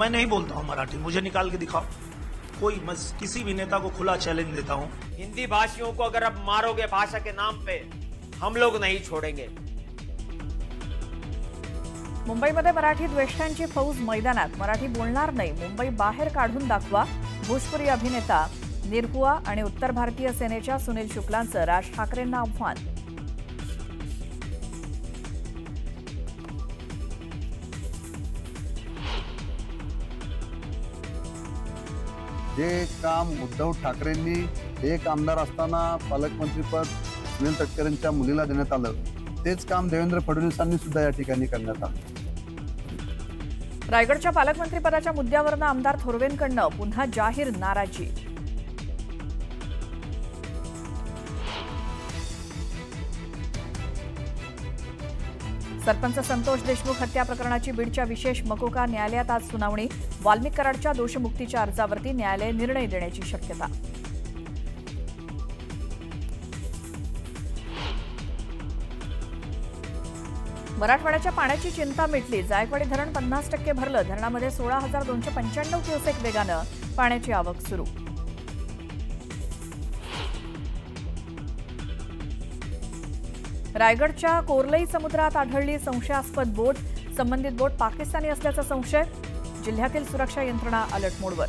मैं नहीं बोलता हूँ मराठी, मुझे निकाल के दिखाओ कोई। मैं किसी भी नेता को खुला चैलेंज देता हूँ। हिंदी भाषियों को अगर अब मारोगे भाषा के नाम पे, हम लोग नहीं छोड़ेंगे। मुंबईमध्ये मराठी द्वेष्टांची फौज मैदानात, मराठी बोलणार नाही, मुंबई बाहेर काढून दाखवा। भोजपुरी अभिनेता निरहुआ आणि उत्तर भारतीय सेनेच्या सुनील शुक्लांचं राज ठाकरेंना आव्हान। जे काम उद्धव ठाकरेंनी एक आमदार असताना पालकमंत्रीपद सुनील तटकरेंच्या मुलीला देण्यात आलं, तेच काम देवेंद्र फडणवीसांनी सुद्धा या ठिकाणी करण्यात आलं। रायगडच्या पालकमंत्रीपदाच्या मुद्द्यावरून आमदार थोरवेंकडनं पुन्हा जाहीर नाराजी। सरपंच संतोष देशमुख हत्या प्रकरणाची बीडच्या विशेष मकोका न्यायालयात आज सुनावणी। वाल्मिक कराडच्या दोषमुक्तीच्या अर्जावरती न्यायालय निर्णय देण्याची शक्यता। मराठवाड्याच्या पाण्याची चिंता मिटली। जायकवाडी धरण 50% भरलं। धरणामध्ये 16,295 क्युसेक वेगानं पाण्याची आवक सुरू। रायगडच्या कोरलई समुद्रात आढळली संशयास्पद बोट। संबंधित बोट पाकिस्तानी असल्याचा संशय। जिल्ह्यातील सुरक्षा यंत्रणा अलर्ट मोडवर।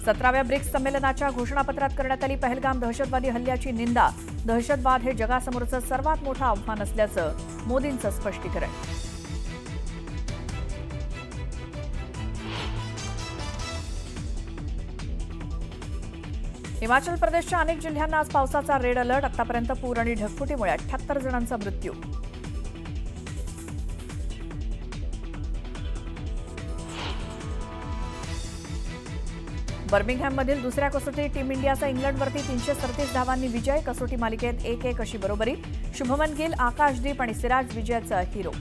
सतराव्या ब्रिक्स संमेलनाच्या घोषणापत्रात करण्यात आली पहलगाम दहशतवादी हल्ल्याची निंदा। दहशतवाद हे जगासमोरचं सर्वात मोठं आव्हान असल्याचं मोदींचं स्पष्टीकरण। हिमाचल प्रदेशच्या अनेक जिल्ह्यांना आज पावसाचा रेड अलर्ट। आतापर्यंत पूर आणि ढगफुटीमुळे 78 जणांचा मृत्यू। बर्मिंगहॅममधील दुसऱ्या कसोटीत टीम इंडियाचा इंग्लंडवरती 337 धावांनी विजय। कसोटी मालिकेत 1-1 अशी बरोबरी। शुभमन गिल, आकाशदीप आणि सिराज विजयाचा हिरो।